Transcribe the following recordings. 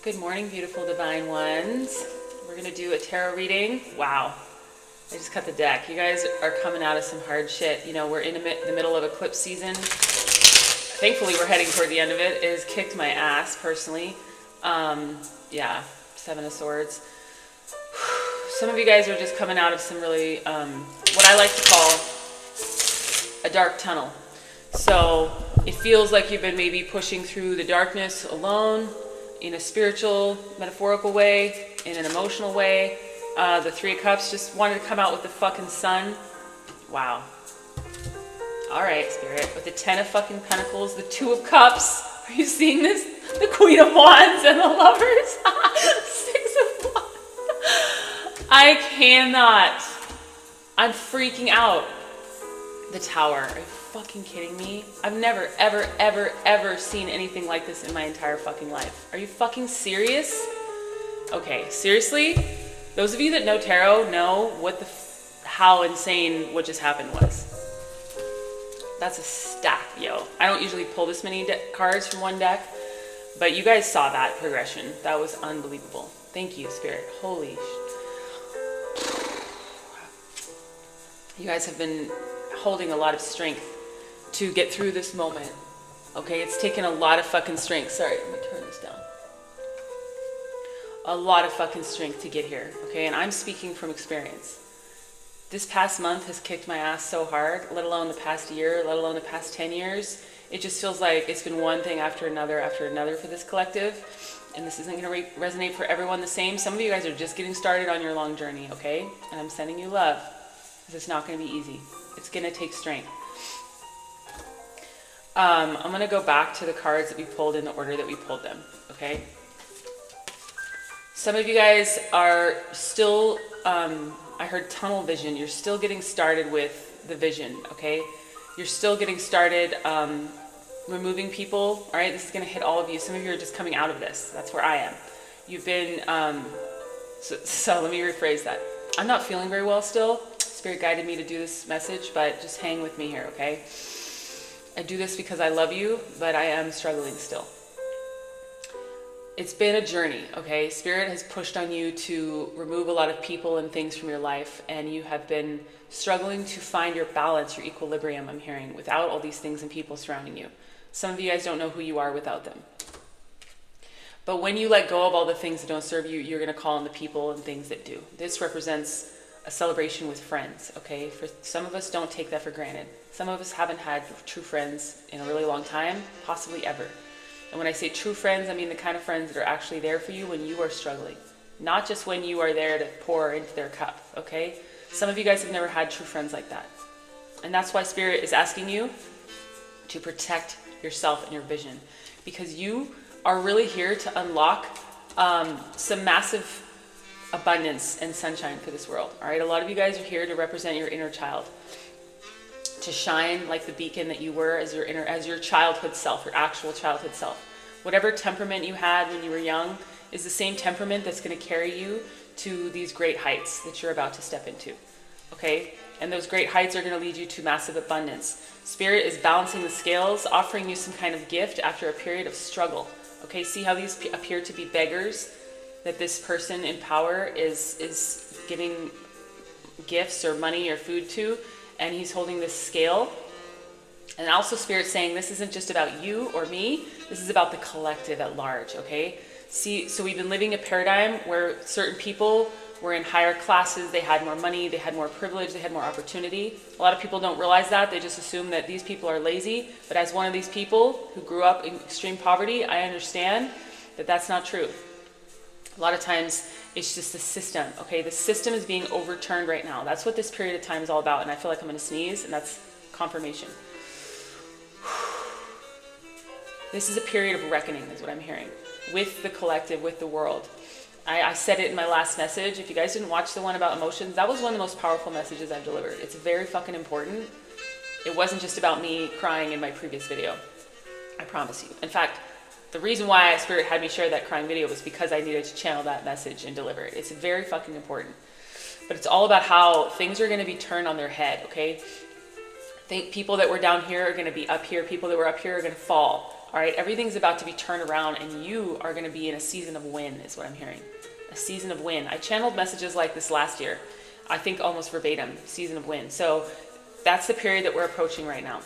Good morning, beautiful divine ones. We're going to do a tarot reading. Wow. I just cut the deck. You guys are coming out of some hard shit. You know, we're in the middle of eclipse season. Thankfully, we're heading toward the end of it. It has kicked my ass, personally. Yeah, Seven of Swords. Some of you guys are just coming out of some really, what I like to call a dark tunnel. So it feels like you've been maybe pushing through the darkness alone, in a spiritual, metaphorical way, in an emotional way. The Three of Cups just wanted to come out with the fucking sun. Wow. All right, Spirit. With the Ten of fucking Pentacles, the Two of Cups. Are you seeing this? The Queen of Wands and the Lovers. Six of Wands. I cannot. I'm freaking out. The Tower. Are you fucking kidding me? I've never, ever, ever, ever seen anything like this in my entire fucking life. Are you fucking serious? Okay, seriously? Those of you that know tarot know what how insane what just happened was. That's a stack, yo. I don't usually pull this many cards from one deck, but you guys saw that progression. That was unbelievable. Thank you, Spirit. Holy You guys have been holding a lot of strength to get through this moment. Okay, it's taken a lot of fucking strength. Sorry, let me turn this down. A lot of fucking strength to get here. Okay, and I'm speaking from experience. This past month has kicked my ass so hard, let alone the past year, let alone the past 10 years. It just feels like it's been one thing after another for this collective. And this isn't going to resonate for everyone the same. Some of you guys are just getting started on your long journey, okay? And I'm sending you love, because it's not going to be easy. It's going to take strength. I'm going to go back to the cards that we pulled in the order that we pulled them, okay? Some of you guys are still, I heard tunnel vision. You're still getting started with the vision, okay? You're still getting started removing people, all right? This is going to hit all of you. Some of you are just coming out of this. That's where I am. You've been, so let me rephrase that. I'm not feeling very well still. Spirit guided me to do this message, but just hang with me here, okay? I do this because I love you, but I am struggling still. It's been a journey, okay? Spirit has pushed on you to remove a lot of people and things from your life, and you have been struggling to find your balance, your equilibrium, I'm hearing, without all these things and people surrounding you. Some of you guys don't know who you are without them. But when you let go of all the things that don't serve you, you're going to call on the people and things that do. This represents a celebration with friends, okay? For some of us, don't take that for granted. Some of us haven't had true friends in a really long time, possibly ever. And when I say true friends, I mean the kind of friends that are actually there for you when you are struggling. Not just when you are there to pour into their cup, okay? Some of you guys have never had true friends like that. And that's why Spirit is asking you to protect yourself and your vision. Because you are really here to unlock some massive abundance and sunshine for this world, all right? A lot of you guys are here to represent your inner child. To shine like the beacon that you were as your childhood self, your actual childhood self. Whatever temperament you had when you were young is the same temperament that's going to carry you to these great heights that you're about to step into, okay? And those great heights are going to lead you to massive abundance. Spirit is balancing the scales, offering you some kind of gift after a period of struggle, okay? See how these appear to be beggars, that this person in power is giving gifts or money or food to, and he's holding this scale. And also Spirit saying this isn't just about you or me, this is about the collective at large, okay? See, so we've been living a paradigm where certain people were in higher classes, they had more money, they had more privilege, they had more opportunity. A lot of people don't realize that, they just assume that these people are lazy. But as one of these people who grew up in extreme poverty, I understand that that's not true. A lot of times it's just the system, okay? The system is being overturned right now. That's what this period of time is all about. And I feel like I'm going to sneeze, and that's confirmation. This is a period of reckoning, is what I'm hearing, with the collective, with the world. I said it in my last message. If you guys didn't watch the one about emotions, that was one of the most powerful messages I've delivered. It's very fucking important. It wasn't just about me crying in my previous video. I promise you. In fact, the reason why Spirit had me share that crying video was because I needed to channel that message and deliver it. It's very fucking important. But it's all about how things are going to be turned on their head, okay? Think people that were down here are going to be up here. People that were up here are going to fall. All right, everything's about to be turned around, and you are going to be in a season of win, is what I'm hearing. A season of win. I channeled messages like this last year. I think almost verbatim, season of win. So that's the period that we're approaching right now.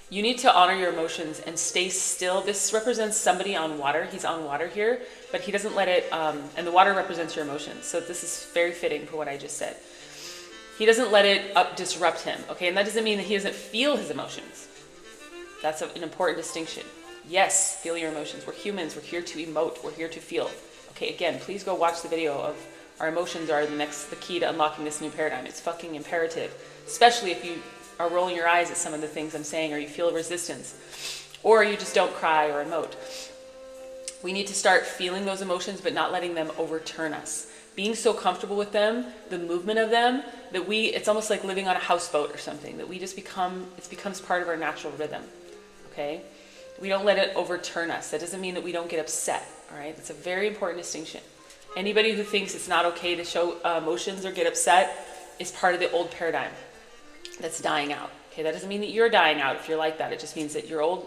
You need to honor your emotions and stay still. This represents somebody on water. He's on water here, but he doesn't let it, and the water represents your emotions. So this is very fitting for what I just said. He doesn't let it disrupt him, okay? And that doesn't mean that he doesn't feel his emotions. That's an important distinction. Yes, feel your emotions. We're humans. We're here to emote. We're here to feel. Okay, again, please go watch the video of our emotions are the key to unlocking this new paradigm. It's fucking imperative, especially if you are rolling your eyes at some of the things I'm saying, or you feel resistance, or you just don't cry or emote. We need to start feeling those emotions, but not letting them overturn us. Being so comfortable with them, the movement of them, that it's almost like living on a houseboat or something, that we just it becomes part of our natural rhythm, okay? We don't let it overturn us. That doesn't mean that we don't get upset, all right? That's a very important distinction. Anybody who thinks it's not okay to show emotions or get upset is part of the old paradigm that's dying out, okay? That doesn't mean that you're dying out if you're like that. It just means that a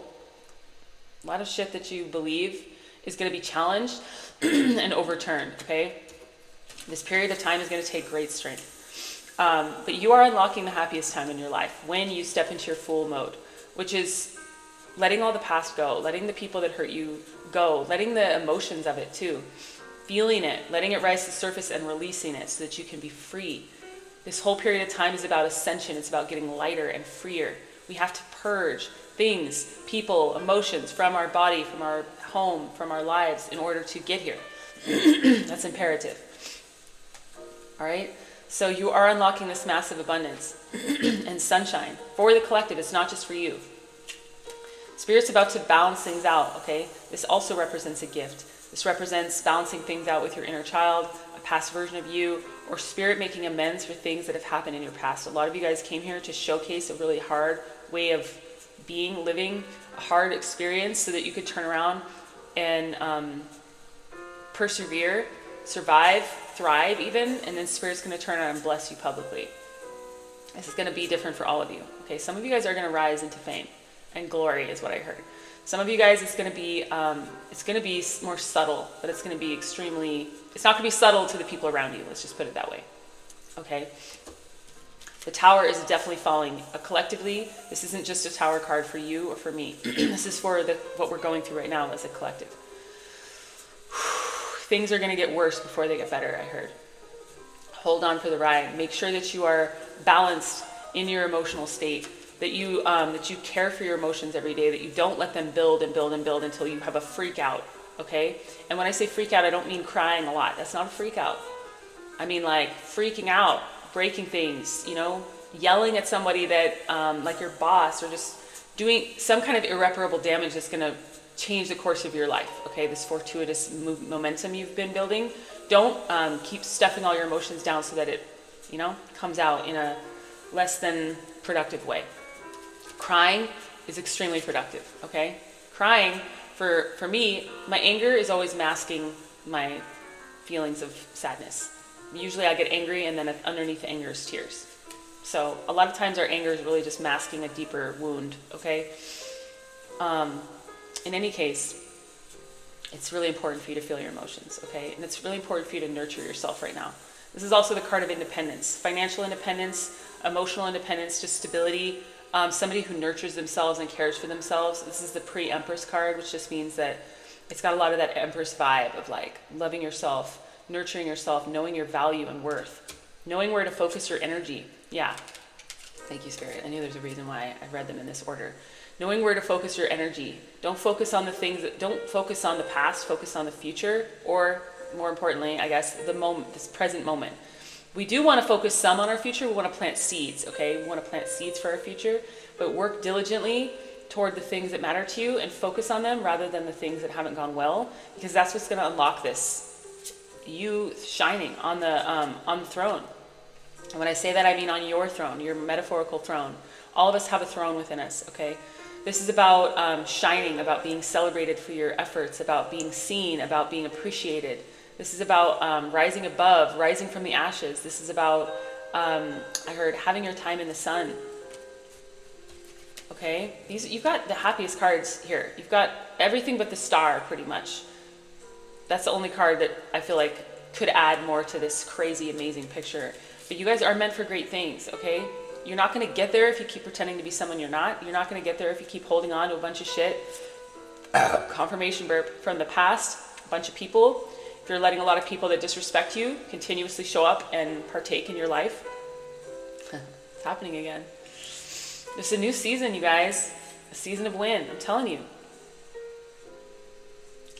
lot of shit that you believe is going to be challenged and overturned, okay? This period of time is going to take great strength. But you are unlocking the happiest time in your life when you step into your full mode, which is letting all the past go, letting the people that hurt you go, letting the emotions of it too, feeling it, letting it rise to the surface and releasing it so that you can be free. This whole period of time is about ascension. It's about getting lighter and freer. We have to purge things, people, emotions from our body, from our home, from our lives in order to get here. That's imperative. All right? So you are unlocking this massive abundance and sunshine for the collective. It's not just for you. Spirit's about to balance things out, okay? This also represents a gift. This represents balancing things out with your inner child, a past version of you, or spirit making amends for things that have happened in your past. A lot of you guys came here to showcase a really hard way of being, living, a hard experience so that you could turn around and persevere, survive, thrive even, and then Spirit's going to turn around and bless you publicly. This is going to be different for all of you. Okay, some of you guys are going to rise into fame and glory is what I heard. Some of you guys, it's going to be more subtle, but it's going to be it's not going to be subtle to the people around you. Let's just put it that way. Okay. The tower is definitely falling. Collectively, this isn't just a tower card for you or for me. This is for what we're going through right now as a collective. Things are going to get worse before they get better, I heard. Hold on for the ride. Make sure that you are balanced in your emotional state, that you care for your emotions every day, that you don't let them build and build and build until you have a freak out, okay? And when I say freak out, I don't mean crying a lot. That's not a freak out. I mean like freaking out, breaking things, yelling at somebody that, like your boss, or just doing some kind of irreparable damage that's going to change the course of your life, okay? This fortuitous momentum you've been building. Don't keep stuffing all your emotions down so that it, comes out in a less than productive way. Crying is extremely productive, okay? Crying, for me, my anger is always masking my feelings of sadness. Usually I get angry and then underneath the anger is tears. So a lot of times our anger is really just masking a deeper wound, okay? In any case, it's really important for you to feel your emotions, okay? And it's really important for you to nurture yourself right now. This is also the card of independence, financial independence, emotional independence, just stability, somebody who nurtures themselves and cares for themselves. This is the pre-Empress card, which just means that it's got a lot of that Empress vibe of like loving yourself, nurturing yourself, knowing your value and worth, knowing where to focus your energy. Yeah. Thank you, Spirit. I knew there's a reason why I read them in this order. Knowing where to focus your energy. Don't focus on don't focus on the past, focus on the future, or more importantly, I guess, the moment, this present moment. We do want to focus some on our future. We want to plant seeds, okay? We want to plant seeds for our future, but work diligently toward the things that matter to you and focus on them rather than the things that haven't gone well, because that's what's going to unlock this. You shining on the throne. And when I say that, I mean on your throne, your metaphorical throne. All of us have a throne within us, okay? This is about shining, about being celebrated for your efforts, about being seen, about being appreciated. This is about rising above, rising from the ashes. This is about, I heard, having your time in the sun. okay? You've got the happiest cards here. You've got everything but the star, pretty much. That's the only card that I feel like could add more to this crazy, amazing picture. But you guys are meant for great things, okay? You're not going to get there if you keep pretending to be someone you're not. You're not going to get there if you keep holding on to a bunch of shit. Confirmation burp from the past, a bunch of people. If you're letting a lot of people that disrespect you continuously show up and partake in your life. It's happening again. It's a new season, you guys. A season of win, I'm telling you.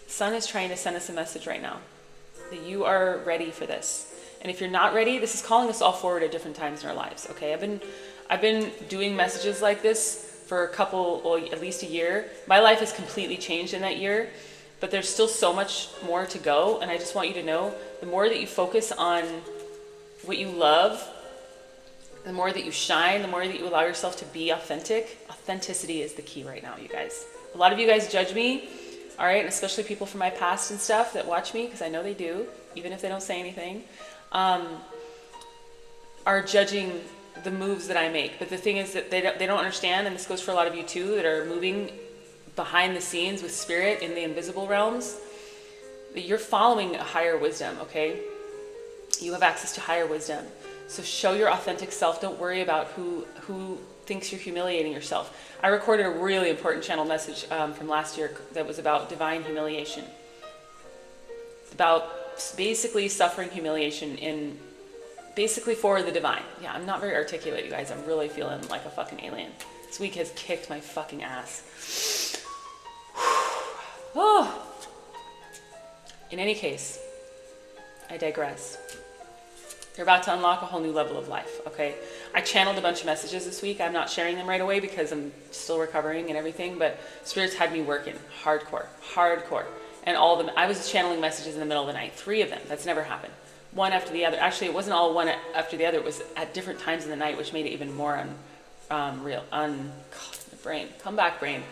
Sun is trying to send us a message right now that you are ready for this. And if you're not ready, this is calling us all forward at different times in our lives, okay? I've been doing messages like this for at least a year. My life has completely changed in that year, but there's still so much more to go. And I just want you to know, the more that you focus on what you love, the more that you shine, the more that you allow yourself to be authentic. Authenticity is the key right now, you guys. A lot of you guys judge me, all right? And especially people from my past and stuff that watch me, because I know they do, even if they don't say anything, are judging the moves that I make. But the thing is that they don't understand, and this goes for a lot of you too, that are moving behind the scenes with spirit in the invisible realms, that you're following a higher wisdom, okay? You have access to higher wisdom. So show your authentic self. Don't worry about who thinks you're humiliating yourself. I recorded a really important channel message from last year that was about divine humiliation. It's about basically suffering humiliation basically for the divine. Yeah, I'm not very articulate, you guys. I'm really feeling like a fucking alien. This week has kicked my fucking ass. Oh. In any case, I digress. You're about to unlock a whole new level of life, okay? I channeled a bunch of messages this week. I'm not sharing them right away because I'm still recovering and everything, but Spirit's had me working hardcore. And all of them, I was channeling messages in the middle of the night, 3 of them. That's never happened. One after the other. Actually, it wasn't all one after the other. It was at different times in the night, which made it even more unreal. God, my brain. Come back, brain.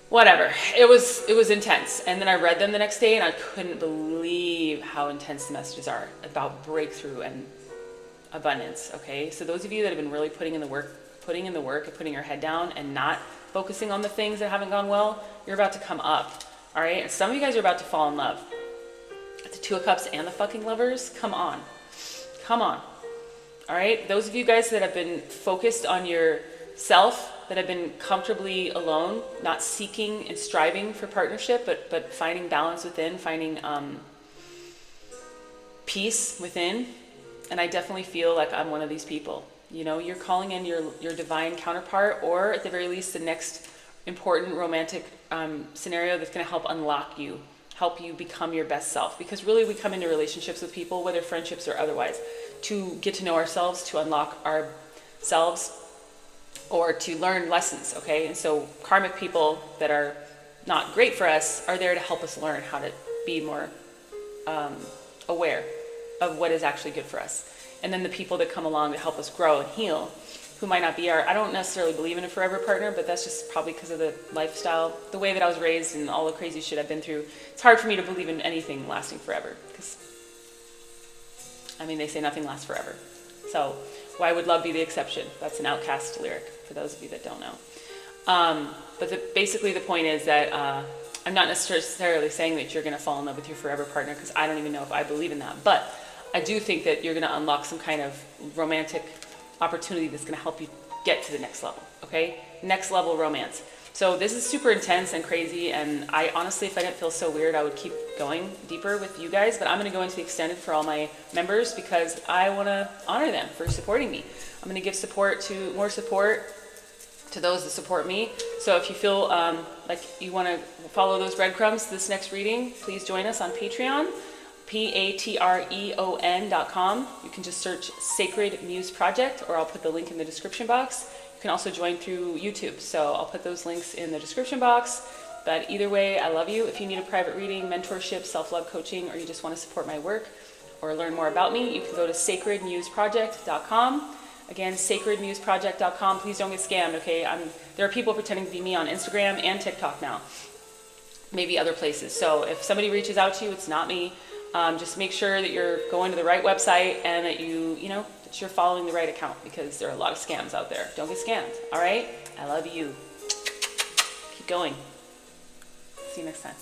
Whatever. It was intense. And then I read them the next day, and I couldn't believe how intense the messages are about breakthrough and abundance, okay? So those of you that have been really putting in the work and putting your head down and not focusing on the things that haven't gone well, you're about to come up, all right? And some of you guys are about to fall in love. The 2 of Cups and the fucking Lovers, come on. All right? Those of you guys that have been focused on yourself, that have been comfortably alone, not seeking and striving for partnership, but finding balance within, finding peace within. And I definitely feel like I'm one of these people. You know, you're calling in your divine counterpart, or at the very least, the next important romantic scenario that's going to help unlock you, help you become your best self. Because really, we come into relationships with people, whether friendships or otherwise, to get to know ourselves, to unlock ourselves, or to learn lessons, okay? And so karmic people that are not great for us are there to help us learn how to be more aware of what is actually good for us. And then the people that come along to help us grow and heal, who might not be I don't necessarily believe in a forever partner, but that's just probably because of the lifestyle, the way that I was raised and all the crazy shit I've been through. It's hard for me to believe in anything lasting forever, because, I mean, they say nothing lasts forever. So why would love be the exception? That's an Outcast lyric, for those of you that don't know. But basically the point is that I'm not necessarily saying that you're going to fall in love with your forever partner, because I don't even know if I believe in that. But I do think that you're going to unlock some kind of romantic opportunity that's going to help you get to the next level, okay? Next level romance. So this is super intense and crazy, and I honestly, if I didn't feel so weird, I would keep going deeper with you guys, but I'm going to go into the extended for all my members because I want to honor them for supporting me. I'm going to give more support to those that support me. So if you feel like you want to follow those breadcrumbs this next reading, please join us on Patreon, patreon.com. You can just search Sacred Muse Project, or I'll put the link in the description box. You can also join through YouTube, so I'll put those links in the description box. But either way, I love you. If you need a private reading, mentorship, self-love coaching, or you just want to support my work or learn more about me, you can go to sacredmuseproject.com. Again, sacredmuseproject.com. Please don't get scammed, okay? There are people pretending to be me on Instagram and TikTok now, maybe other places. So if somebody reaches out to you, it's not me. Just make sure that you're going to the right website and that you that you're following the right account, because there are a lot of scams out there. Don't get scammed, all right? I love you. Keep going. See you next time.